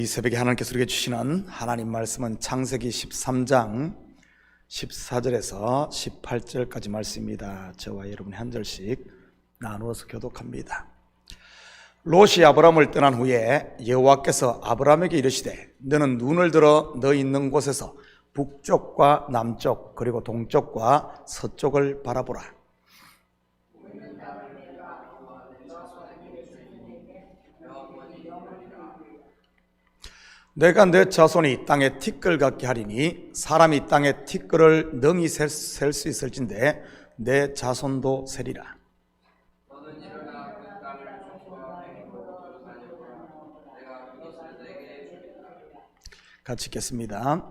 이 새벽에 하나님께서 우리에게 주시는 하나님 말씀은 창세기 13장 14절에서 18절까지 말씀입니다. 저와 여러분이 한 절씩 나누어서 교독합니다. 롯이 아브람을 떠난 후에 여호와께서 아브람에게 이르시되 너는 눈을 들어 너 있는 곳에서 북쪽과 남쪽 그리고 동쪽과 서쪽을 바라보라. 내가 내 자손이 땅에 티끌 같게 하리니 사람이 땅에 티끌을 능히 셀 수 있을진데 내 자손도 세리라. 같이 읽겠습니다.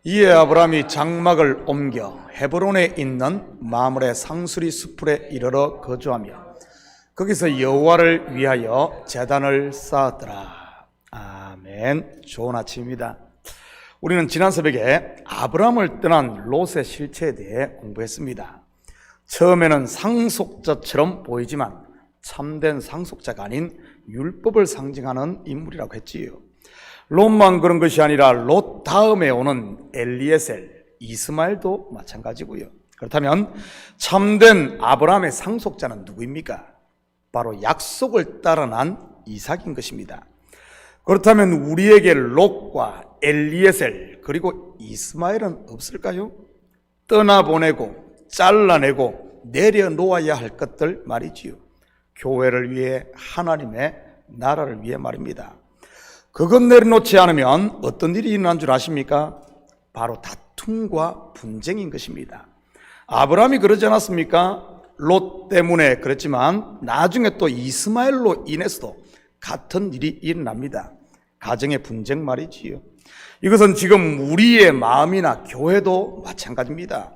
이에 아브람이 장막을 옮겨 헤브론에 있는 마므레 상수리 수풀에 이르러 거주하며 거기서 여호와를 위하여 제단을 쌓았더라. 아멘. 좋은 아침입니다. 우리는 지난 새벽에 아브람을 떠난 롯의 실체에 대해 공부했습니다. 처음에는 상속자처럼 보이지만 참된 상속자가 아닌 율법을 상징하는 인물이라고 했지요. 롯만 그런 것이 아니라 롯 다음에 오는 엘리에셀, 이스마엘도 마찬가지고요. 그렇다면 참된 아브람의 상속자는 누구입니까? 바로 약속을 따라 난 이삭인 것입니다. 그렇다면 우리에게 롯과 엘리에셀 그리고 이스마엘은 없을까요? 떠나보내고 잘라내고 내려놓아야 할 것들 말이지요. 교회를 위해, 하나님의 나라를 위해 말입니다. 그것 내려놓지 않으면 어떤 일이 일어난 줄 아십니까? 바로 다툼과 분쟁인 것입니다. 아브라함이 그러지 않았습니까? 롯 때문에 그랬지만 나중에 또 이스마엘로 인해서도 같은 일이 일어납니다. 가정의 분쟁 말이지요. 이것은 지금 우리의 마음이나 교회도 마찬가지입니다.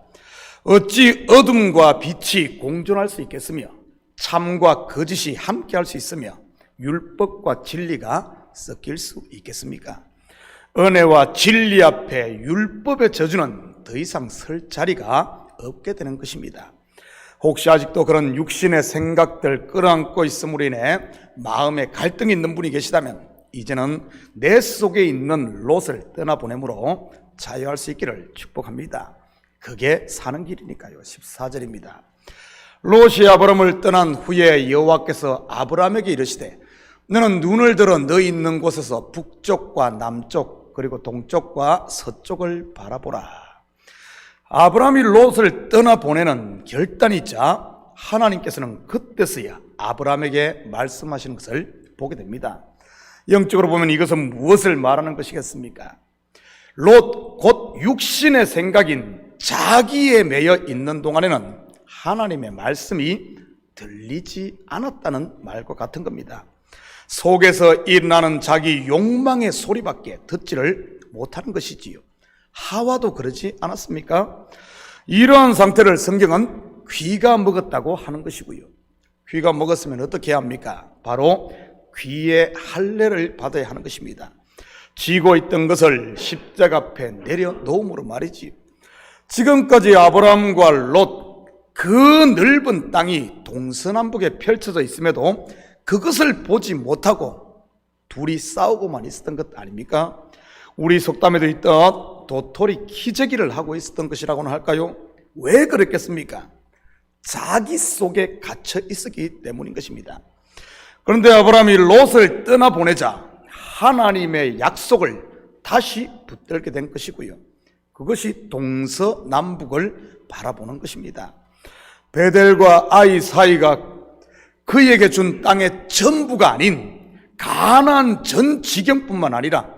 어찌 어둠과 빛이 공존할 수 있겠으며 참과 거짓이 함께할 수 있으며 율법과 진리가 섞일 수 있겠습니까? 은혜와 진리 앞에 율법의 저주는 더 이상 설 자리가 없게 되는 것입니다. 혹시 아직도 그런 육신의 생각들 끌어안고 있음으로 인해 마음에 갈등이 있는 분이 계시다면 이제는 내 속에 있는 롯을 떠나보내므로 자유할 수 있기를 축복합니다. 그게 사는 길이니까요. 14절입니다. 롯이 아브람을 떠난 후에 여호와께서 아브람에게 이르시되 너는 눈을 들어 너 있는 곳에서 북쪽과 남쪽 그리고 동쪽과 서쪽을 바라보라. 아브람이 롯을 떠나보내는 결단이자 하나님께서는 그때서야 아브람에게 말씀하시는 것을 보게 됩니다. 영적으로 보면 이것은 무엇을 말하는 것이겠습니까? 롯, 곧 육신의 생각인 자기에 매여 있는 동안에는 하나님의 말씀이 들리지 않았다는 말과 같은 겁니다. 속에서 일어나는 자기 욕망의 소리밖에 듣지를 못하는 것이지요. 하와도 그러지 않았습니까? 이러한 상태를 성경은 귀가 먹었다고 하는 것이고요. 귀가 먹었으면 어떻게 해야 합니까? 바로 귀의 할례를 받아야 하는 것입니다. 쥐고 있던 것을 십자가 앞에 내려놓음으로 말이지요. 지금까지 아브라함과 롯, 그 넓은 땅이 동서남북에 펼쳐져 있음에도 그것을 보지 못하고 둘이 싸우고만 있었던 것 아닙니까? 우리 속담에도 있던 도토리 키재기를 하고 있었던 것이라고는 할까요? 왜 그랬겠습니까? 자기 속에 갇혀 있었기 때문인 것입니다. 그런데 아브라함이 롯을 떠나보내자 하나님의 약속을 다시 붙들게 된 것이고요. 그것이 동서남북을 바라보는 것입니다. 베델과 아이 사이가 그에게 준 땅의 전부가 아닌 가나안 전 지경뿐만 아니라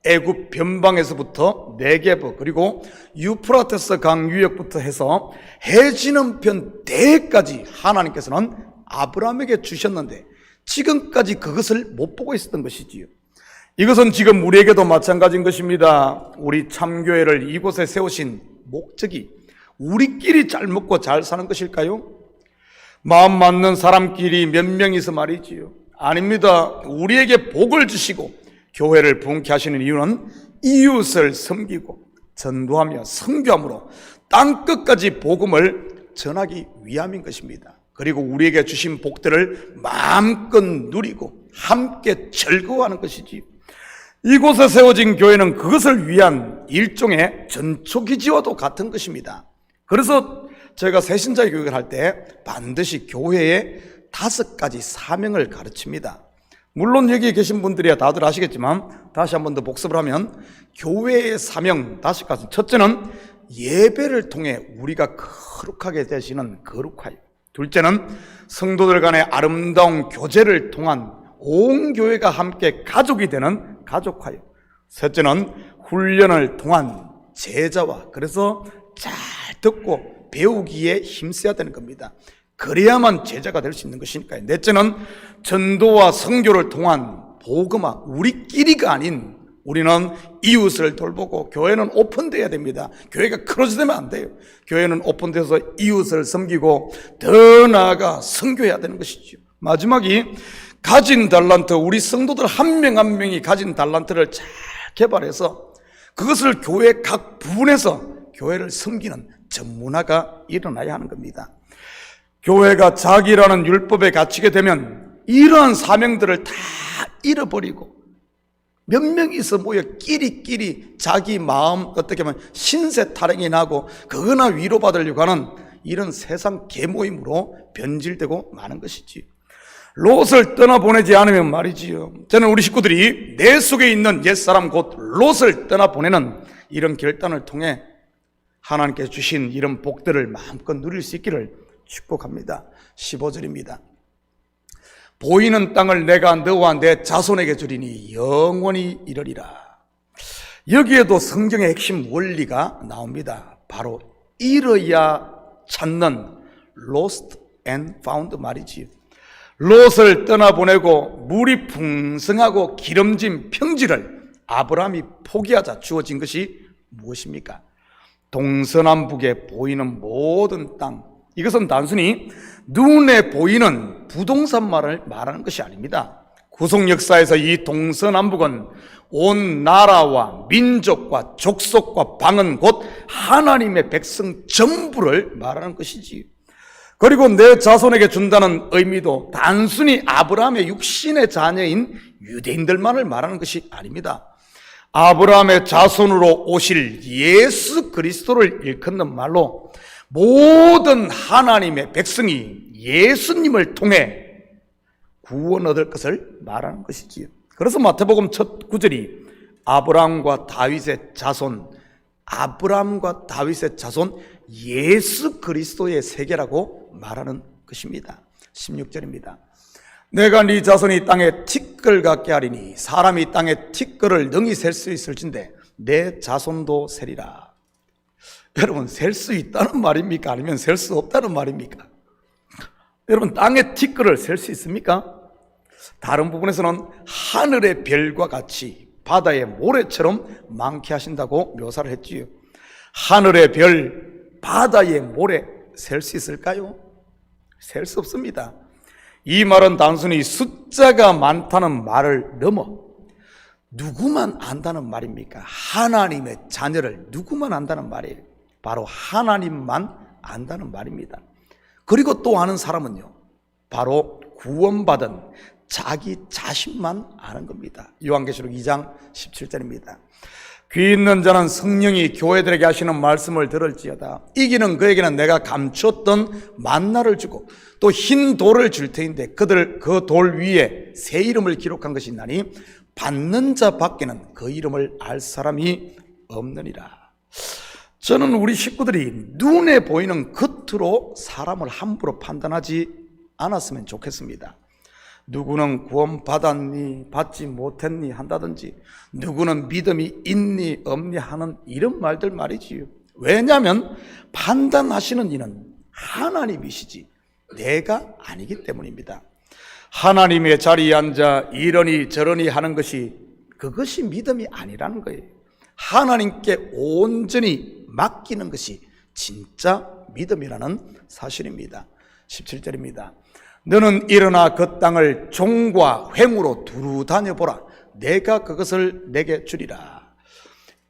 애굽 변방에서부터 네게브 그리고 유프라테스 강 유역부터 해서 해지는편 대까지 하나님께서는 아브라함에게 주셨는데 지금까지 그것을 못 보고 있었던 것이지요. 이것은 지금 우리에게도 마찬가지인 것입니다. 우리 참교회를 이곳에 세우신 목적이 우리끼리 잘 먹고 잘 사는 것일까요? 마음 맞는 사람끼리 몇 명이서 말이지요. 아닙니다. 우리에게 복을 주시고 교회를 부흥케 하시는 이유는 이웃을 섬기고 전도하며 선교함으로 땅끝까지 복음을 전하기 위함인 것입니다. 그리고 우리에게 주신 복들을 마음껏 누리고 함께 즐거워하는 것이지. 이곳에 세워진 교회는 그것을 위한 일종의 전초기지와도 같은 것입니다. 그래서 제가 새신자 교육을 할 때 반드시 교회의 5가지 사명을 가르칩니다. 물론 여기 계신 분들이야 다들 아시겠지만 다시 한 번 더 복습을 하면 교회의 사명 5가지. 첫째는 예배를 통해 우리가 거룩하게 되시는 거룩하여. 둘째는 성도들 간의 아름다운 교제를 통한 온 교회가 함께 가족이 되는 가족하여. 셋째는 훈련을 통한 제자와, 그래서 잘 듣고 배우기에 힘써야 되는 겁니다. 그래야만 제자가 될 수 있는 것이니까요. 넷째는 전도와 선교를 통한 복음화, 우리끼리가 아닌 우리는 이웃을 돌보고, 교회는 오픈되어야 됩니다. 교회가 크로즈되면 안 돼요. 교회는 오픈돼서 이웃을 섬기고 더 나아가 선교해야 되는 것이죠. 마지막이 가진 달란트, 우리 성도들 한 명 한 명이 가진 달란트를 잘 개발해서 그것을 교회 각 부분에서 교회를 섬기는 전문화가 일어나야 하는 겁니다. 교회가 자기라는 율법에 갇히게 되면 이러한 사명들을 다 잃어버리고 몇 명이서 모여 끼리끼리 자기 마음 어떻게 보면 신세 타령이 나고 그거나 위로받으려고 하는 이런 세상 계모임으로 변질되고 마는 것이지. 롯을 떠나보내지 않으면 말이지요, 저는 우리 식구들이 내 속에 있는 옛사람 곧 롯을 떠나보내는 이런 결단을 통해 하나님께서 주신 이런 복들을 마음껏 누릴 수 있기를 축복합니다. 15절입니다. 보이는 땅을 내가 너와 내 자손에게 주리니 영원히 이르리라. 여기에도 성경의 핵심 원리가 나옵니다. 바로 잃어야 찾는 lost and found 말이지요. 롯을 떠나보내고 물이 풍성하고 기름진 평지를 아브라함이 포기하자 주어진 것이 무엇입니까? 동서남북에 보이는 모든 땅. 이것은 단순히 눈에 보이는 부동산만을 말하는 것이 아닙니다. 구속 역사에서 이 동서남북은 온 나라와 민족과 족속과 방언 곧 하나님의 백성 전부를 말하는 것이지. 그리고 내 자손에게 준다는 의미도 단순히 아브라함의 육신의 자녀인 유대인들만을 말하는 것이 아닙니다. 아브라함의 자손으로 오실 예수 그리스도를 일컫는 말로 모든 하나님의 백성이 예수님을 통해 구원 얻을 것을 말하는 것이지요. 그래서 마태복음 첫 구절이 아브라함과 다윗의 자손, 아브라함과 다윗의 자손 예수 그리스도의 세계라고 말하는 것입니다. 16절입니다. 내가 네 자손이 땅에 티끌 같게 하리니 사람이 땅에 티끌을 능히 셀 수 있을진데 내 자손도 세리라. 여러분, 셀 수 있다는 말입니까? 아니면 셀 수 없다는 말입니까? 여러분, 땅에 티끌을 셀 수 있습니까? 다른 부분에서는 하늘의 별과 같이 바다의 모래처럼 많게 하신다고 묘사를 했지요. 하늘의 별, 바다의 모래 셀 수 있을까요? 셀 수 없습니다. 이 말은 단순히 숫자가 많다는 말을 넘어 누구만 안다는 말입니까? 하나님의 자녀를 누구만 안다는 말이에요. 바로 하나님만 안다는 말입니다. 그리고 또 아는 사람은요, 바로 구원받은 자기 자신만 아는 겁니다. 요한계시록 2장 17절입니다. 귀 있는 자는 성령이 교회들에게 하시는 말씀을 들을지어다. 이기는 그에게는 내가 감추었던 만나를 주고 또 흰 돌을 줄 터인데 그들 그 돌 위에 새 이름을 기록한 것이 있나니 받는 자 밖에는 그 이름을 알 사람이 없느니라. 저는 우리 식구들이 눈에 보이는 겉으로 사람을 함부로 판단하지 않았으면 좋겠습니다. 누구는 구원 받았니 받지 못했니 한다든지, 누구는 믿음이 있니 없니 하는 이런 말들 말이지요. 왜냐하면 판단하시는 이는 하나님이시지 내가 아니기 때문입니다. 하나님의 자리에 앉아 이러니 저러니 하는 것이, 그것이 믿음이 아니라는 거예요. 하나님께 온전히 맡기는 것이 진짜 믿음이라는 사실입니다. 17절입니다. 너는 일어나 그 땅을 종과 횡으로 두루 다녀보라. 내가 그것을 내게 주리라.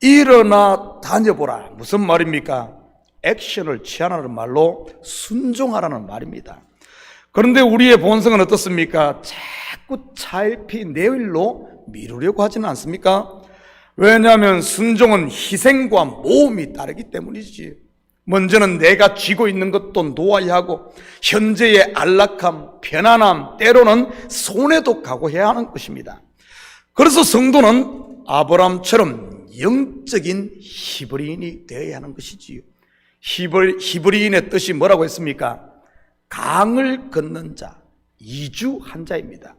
일어나 다녀보라. 무슨 말입니까? 액션을 취하라는 말로 순종하라는 말입니다. 그런데 우리의 본성은 어떻습니까? 자꾸 차일피 내일로 미루려고 하지는 않습니까? 왜냐하면 순종은 희생과 모험이 따르기 때문이지. 먼저는 내가 쥐고 있는 것도 놓아야 하고 현재의 안락함, 편안함, 때로는 손해도 각오해야 하는 것입니다. 그래서 성도는 아브라함처럼 영적인 히브리인이 되어야 하는 것이지요. 히브리인의 뜻이 뭐라고 했습니까? 강을 걷는 자, 이주한 자입니다.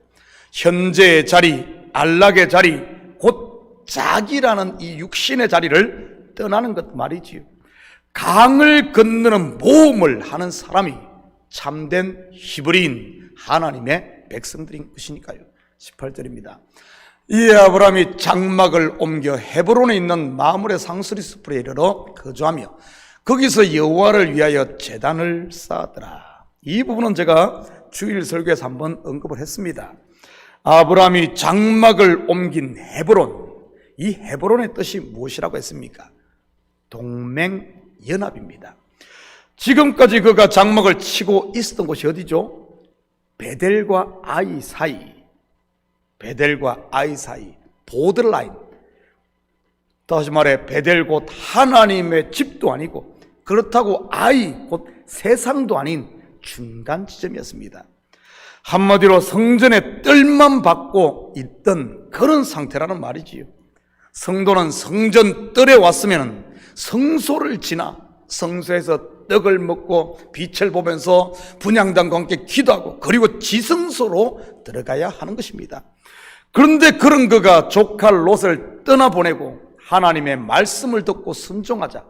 현재의 자리, 안락의 자리, 곧 자기라는 이 육신의 자리를 떠나는 것 말이지요. 강을 건너는 모험을 하는 사람이 참된 히브리인 하나님의 백성들인 것이니까요. 18절입니다. 이에 아브라함이 장막을 옮겨 헤브론에 있는 마므레 상수리 숲에 이르러 거주하며 거기서 여호와를 위하여 제단을 쌓았더라. 이 부분은 제가 주일 설교에서 한번 언급을 했습니다. 아브라함이 장막을 옮긴 헤브론, 이 헤브론의 뜻이 무엇이라고 했습니까? 동맹연합입니다. 지금까지 그가 장막을 치고 있었던 곳이 어디죠? 베델과 아이 사이, 베델과 아이 사이, 보더라인. 다시 말해 베델 곧 하나님의 집도 아니고 그렇다고 아이 곧 세상도 아닌 중간 지점이었습니다. 한마디로 성전의 뜰만 받고 있던 그런 상태라는 말이지요. 성도는 성전 뜰에 왔으면 성소를 지나 성소에서 떡을 먹고 빛을 보면서 분향단과 함께 기도하고 그리고 지성소로 들어가야 하는 것입니다. 그런데 그런 그가 조카 롯을 떠나보내고 하나님의 말씀을 듣고 순종하자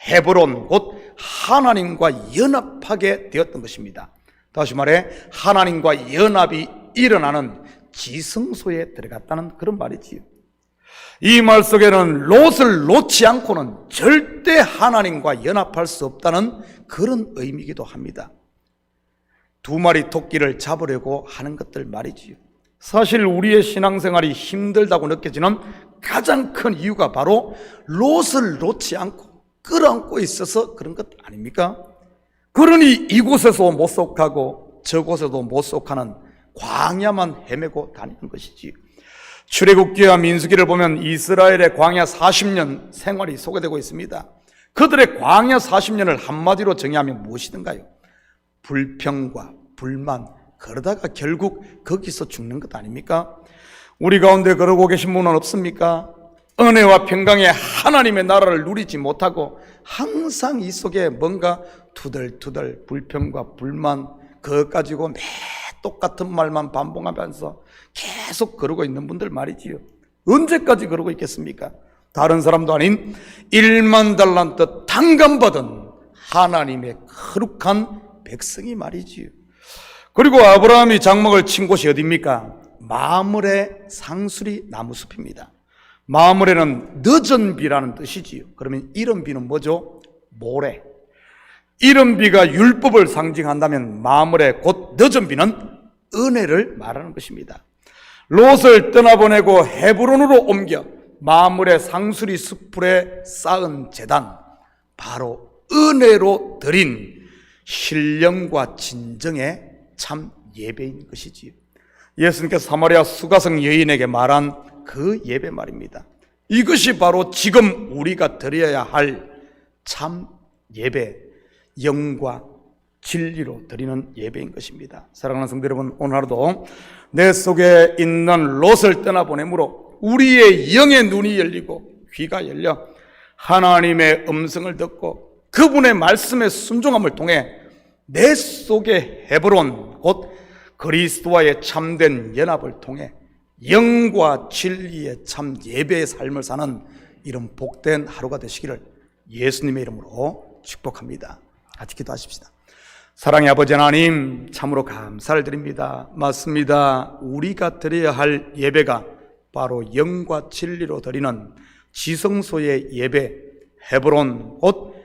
헤브론 곧 하나님과 연합하게 되었던 것입니다. 다시 말해 하나님과 연합이 일어나는 지성소에 들어갔다는 그런 말이지요. 이 말 속에는 롯을 놓지 않고는 절대 하나님과 연합할 수 없다는 그런 의미이기도 합니다. 두 마리 토끼를 잡으려고 하는 것들 말이지요. 사실 우리의 신앙생활이 힘들다고 느껴지는 가장 큰 이유가 바로 롯을 놓지 않고 끌어안고 있어서 그런 것 아닙니까? 그러니 이곳에서 못 속하고 저곳에도 못 속하는 광야만 헤매고 다니는 것이지. 출애굽기와 민수기를 보면 이스라엘의 광야 40년 생활이 소개되고 있습니다. 그들의 광야 40년을 한마디로 정의하면 무엇이든가요? 불평과 불만, 그러다가 결국 거기서 죽는 것 아닙니까? 우리 가운데 그러고 계신 분은 없습니까? 은혜와 평강의 하나님의 나라를 누리지 못하고 항상 이 속에 뭔가 투덜투덜 불평과 불만, 그것 가지고 매 똑같은 말만 반복하면서 계속 그러고 있는 분들 말이지요. 언제까지 그러고 있겠습니까? 다른 사람도 아닌 1만 달란트 탕감받은 하나님의 거룩한 백성이 말이지요. 그리고 아브라함이 장막을 친 곳이 어디입니까? 마므레 상수리 나무숲입니다. 마므레는 늦은 비라는 뜻이지요. 그러면 이른 비는 뭐죠? 모래. 이른 비가 율법을 상징한다면 마므레 곧 늦은 비는 은혜를 말하는 것입니다. 롯을 떠나보내고 헤브론으로 옮겨 마므레 상수리 숲에 쌓은 제단, 바로 은혜로 드린 신령과 진정의 참 예배인 것이지요. 예수님께서 사마리아 수가성 여인에게 말한 그 예배 말입니다. 이것이 바로 지금 우리가 드려야 할 참 예배, 영과 진리로 드리는 예배인 것입니다. 사랑하는 성도 여러분, 오늘 하루도 내 속에 있는 롯을 떠나보내므로 우리의 영의 눈이 열리고 귀가 열려 하나님의 음성을 듣고 그분의 말씀에 순종함을 통해 내 속의 헤브론 곧 그리스도와의 참된 연합을 통해 영과 진리의 참 예배의 삶을 사는 이런 복된 하루가 되시기를 예수님의 이름으로 축복합니다. 같이 기도하십시다. 사랑의 아버지 하나님, 참으로 감사를 드립니다. 맞습니다. 우리가 드려야 할 예배가 바로 영과 진리로 드리는 지성소의 예배, 헤브론 곧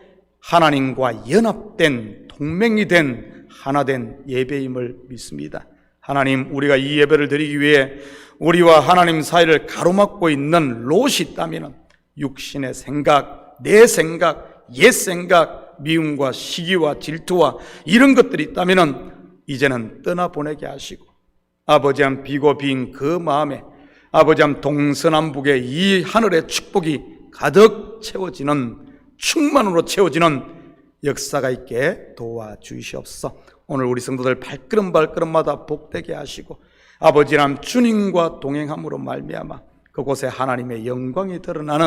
하나님과 연합된 동맹이 된 하나된 예배임을 믿습니다. 하나님, 우리가 이 예배를 드리기 위해 우리와 하나님 사이를 가로막고 있는 롯이 있다면 육신의 생각, 내 생각, 옛 생각, 미움과 시기와 질투와 이런 것들이 있다면 이제는 떠나보내게 하시고 아버지 한 비고 빈 그 마음에 아버지암 동서남북의 이 하늘의 축복이 가득 채워지는, 충만으로 채워지는 역사가 있게 도와주시옵소서. 오늘 우리 성도들 발걸음 발걸음마다 복되게 하시고 아버지람 주님과 동행함으로 말미암아 그곳에 하나님의 영광이 드러나는